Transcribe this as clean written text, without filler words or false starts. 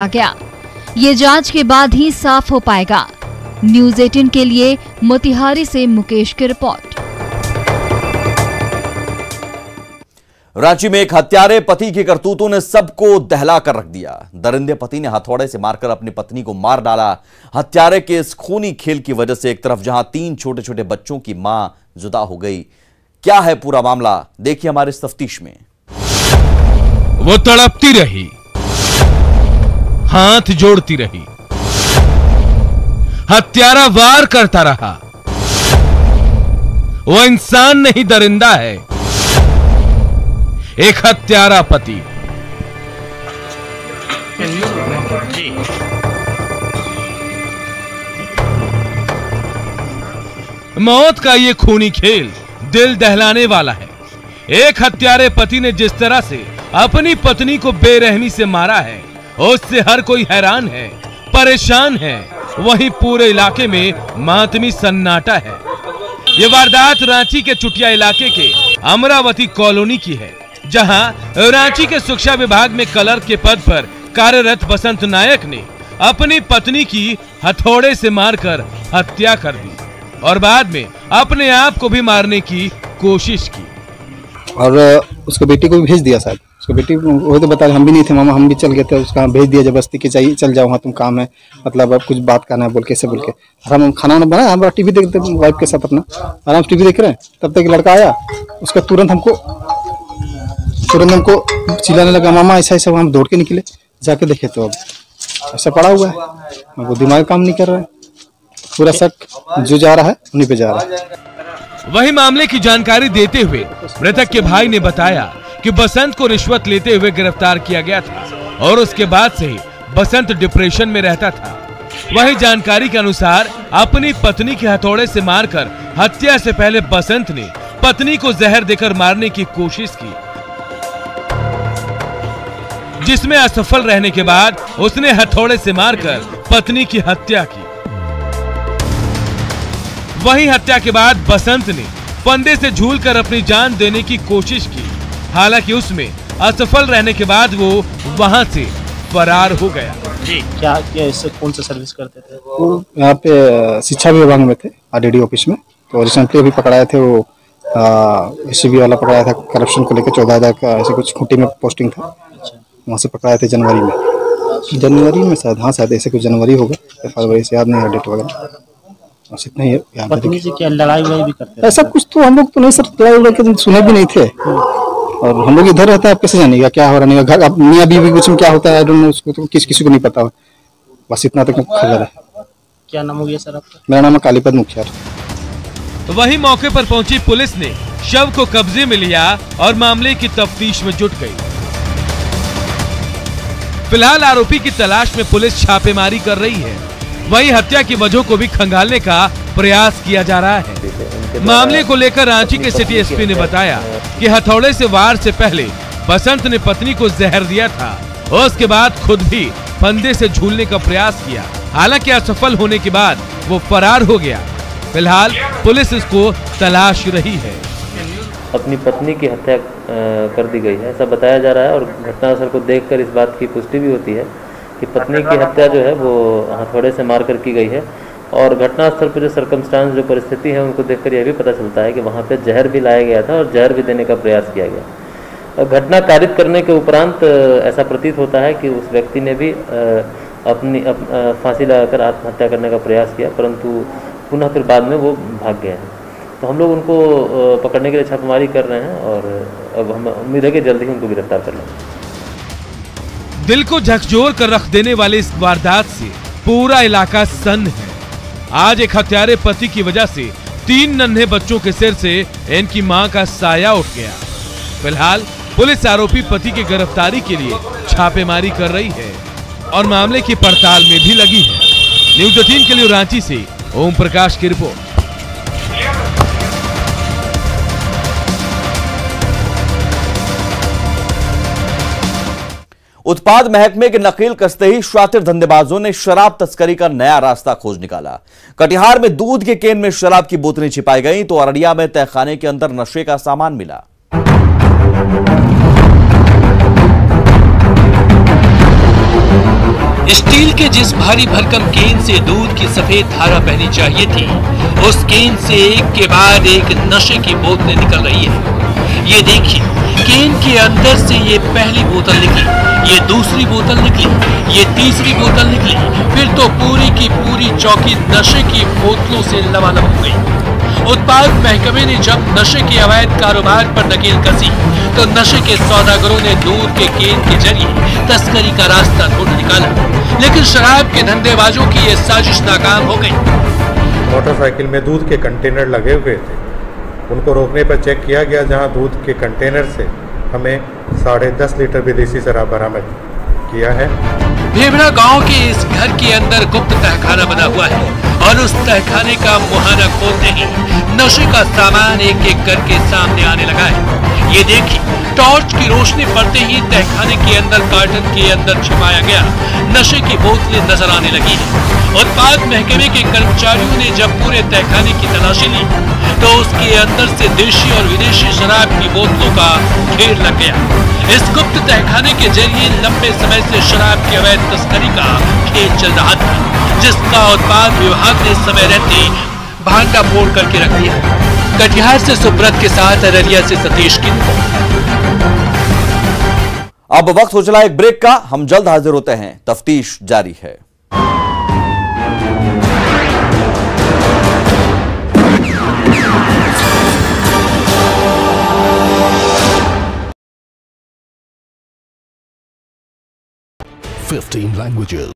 गया। ये जांच के बाद ही साफ हो पाएगा। न्यूज़ 18 के लिए मोतिहारी से मुकेश की रिपोर्ट। रांची में एक हत्यारे पति की करतूतों ने सबको दहला कर रख दिया। दरिंदे पति ने हथौड़े से मारकर अपनी पत्नी को मार डाला। हत्यारे के इस खूनी खेल की वजह से एक तरफ जहां 3 छोटे छोटे बच्चों की मां जुदा हो गई, क्या है पूरा मामला, देखिए हमारे इस तफ्तीश में। वो तड़पती रही, हाथ जोड़ती रही, हत्यारा वार करता रहा। वो इंसान नहीं दरिंदा है, एक हत्यारा पति। मौत का ये खूनी खेल दिल दहलाने वाला है। एक हत्यारे पति ने जिस तरह से अपनी पत्नी को बेरहमी से मारा है, उससे हर कोई हैरान है, परेशान है। वहीं पूरे इलाके में मातमी सन्नाटा है। ये वारदात रांची के चुटिया इलाके के अमरावती कॉलोनी की है, जहां रांची के शिक्षा विभाग में क्लर्क के पद पर कार्यरत बसंत नायक ने अपनी पत्नी की हथौड़े से मारकर हत्या कर दी और बाद में अपने आप को भी मारने की कोशिश की। और उसको बेटी को भी भेज दिया शायद। उसको बेटी वो तो बता रहे हम भी नहीं थे मामा, हम भी चल गए थे, उसका भेज दिया जबरदस्ती कि चाहिए चल जाओ वहाँ, तुम काम है, मतलब अब कुछ बात करना है बोल के, ऐसे बोल के। हम खाना वाना बनाया, हम टीवी देखते वाइफ के साथ अपना आराम से टीवी देख रहे हैं। तब तक लड़का आया, उसका तुरंत हमको चिल्लाने लगा, मामा ऐसा ऐसा। हम दौड़ के निकले, जाके देखे तो अब ऐसा पड़ा हुआ है। वो दिमाग काम नहीं कर रहा है, पूरा शक जो जा रहा है उन्हीं पे जा रहा है। वही मामले की जानकारी देते हुए मृतक के भाई ने बताया कि बसंत को रिश्वत लेते हुए गिरफ्तार किया गया था और उसके बाद से ही बसंत डिप्रेशन में रहता था। वही जानकारी के अनुसार अपनी पत्नी के हथौड़े से मारकर हत्या से पहले बसंत ने पत्नी को जहर देकर मारने की कोशिश की, जिसमें असफल रहने के बाद उसने हथौड़े से मारकर पत्नी की हत्या की। वहीं हत्या के बाद बसंत ने फंदे से झूलकर अपनी जान देने की कोशिश की। हालांकि उसमें असफल रहने के बाद वो वहां से फरार हो गया। जी, क्या इससे कौन सा सर्विस करते थे? वो यहाँ पे शिक्षा विभाग में थे, आरडीडी ऑफिस में। तो रिसेंटली अभी पकड़ाए थे, वो एसीबी वाला पकड़ाया था करप्शन को लेकर। 14,000 का ऐसे कुछ खूंटी में पोस्टिंग था, वहाँ से पकड़ाए थे जनवरी में शायद। हाँ शायद ऐसे कुछ जनवरी होगा, फरवरी से याद नहीं है डेट वगैरह। बस इतना ही। पत्नी से क्या लड़ाई भी करते थे? ऐसा कुछ तो हम लोग तो नहीं सर, लड़ाई सुने भी नहीं थे। और हम लोग इधर रहते हैं, आप कैसे जानिएगा क्या हो रहा नहीं? घर मियाँ बीवी कुछ में क्या होता है, आई डोंट नो, उसको तो किसी को नहीं पता। बस इतना तक खबर है। क्या नाम हो गया सर आपका? मेरा नाम है कालीपद मुखियार। वहीं मौके पर पहुंची पुलिस ने शव को कब्जे में लिया और मामले की तफ्तीश में जुट गई। फिलहाल आरोपी की तलाश में पुलिस छापेमारी कर रही है। वहीं हत्या की वजह को भी खंगालने का प्रयास किया जा रहा है। मामले को लेकर रांची के सिटी एसपी ने बताया कि हथौड़े से वार से पहले बसंत ने पत्नी को जहर दिया था और उसके बाद खुद भी फंदे से झूलने का प्रयास किया। हालांकि असफल होने के बाद वो फरार हो गया। फिलहाल पुलिस इसको तलाश रही है। अपनी पत्नी की हत्या कर दी गई है, ऐसा बताया जा रहा है। और घटनास्थल को देखकर इस बात की पुष्टि भी होती है कि पत्नी की हत्या जो है वो हथौड़े से मारकर की गई है। और घटनास्थल पर जो सर्कमस्टांस, जो परिस्थिति है, उनको देखकर यह भी पता चलता है कि वहाँ पे जहर भी लाया गया था और जहर भी देने का प्रयास किया गया। घटना कारित करने के उपरांत ऐसा प्रतीत होता है कि उस व्यक्ति ने भी अपनी फांसी लगाकर आत्महत्या करने का प्रयास किया, परंतु पुनः फिर बाद में वो भाग गए हैं। तो हम लोग उनको पकड़ने के लिए छापेमारी कर रहे हैं और अब हम उम्मीद है कि जल्दी ही उनको गिरफ्तार कर लेंगे। दिल को झकझोर कर रख देने वाले इस वारदात से पूरा इलाका सन्न है। आज एक हत्यारे पति की वजह से 3 नन्हे बच्चों के सिर से इनकी मां का साया उठ गया। फिलहाल पुलिस आरोपी पति की गिरफ्तारी के लिए छापेमारी कर रही है और मामले की पड़ताल में भी लगी है। न्यूज़ 18 के लिए रांची से ओम प्रकाश की रिपोर्ट। उत्पाद महकमे के नकेल कसते ही शातिर धंधेबाजों ने शराब तस्करी का नया रास्ता खोज निकाला। कटिहार में दूध के केन में शराब की बोतलें छिपाई गईं तो अररिया में तहखाने के अंदर नशे का सामान मिला। स्टील के जिस भारी भरकम केन से दूध की सफेद धारा बहनी चाहिए थी, उस केन से एक के बाद एक नशे की बोतलें निकल रही है। ये देखिए, केन के अंदर से ये पहली बोतल निकली, ये दूसरी बोतल निकली, ये तीसरी बोतल निकली, फिर तो पूरी की पूरी चौकी नशे की बोतलों से लबालब हो गई। उत्पाद महकमे ने जब नशे के अवैध कारोबार पर नकेल कसी तो नशे के सौदागरों ने दूध के केन के जरिए तस्करी का रास्ता ढूंढ निकाला, लेकिन शराब के धंधेबाजों की ये साजिश नाकाम हो गई। मोटरसाइकिल में दूध के कंटेनर लगे हुए थे, उनको रोकने पर चेक किया गया, जहां दूध के कंटेनर से हमें 10.5 लीटर विदेशी शराब बरामद किया है। भेबड़ा गांव के इस घर के अंदर गुप्त तहखाना बना हुआ है और उस तहखाने का मुहाना खोलते ही नशे का सामान एक एक करके सामने आने लगा है। ये देखिए, टॉर्च की रोशनी पड़ते ही तहखाने के अंदर कार्टन के अंदर छिपाया गया नशे की बोतलें नजर आने लगी है। उत्पाद महकमे के कर्मचारियों ने जब पूरे तहखाने की तलाशी ली तो उसके अंदर से देशी और विदेशी शराब की बोतलों का ढेर लग गया। इस गुप्त तहखाने के जरिए लंबे समय से शराब की अवैध तस्करी का खेल चल रहा था, जिसका उत्पाद विभाग ने समय रहते भांडा फोड़ करके रख दिया। कटिहार से सुब्रत के साथ अररिया से सतीश की रिपोर्ट। अब वक्त हो चला एक ब्रेक का, हम जल्द हाजिर होते हैं, तफ्तीश जारी है। Languages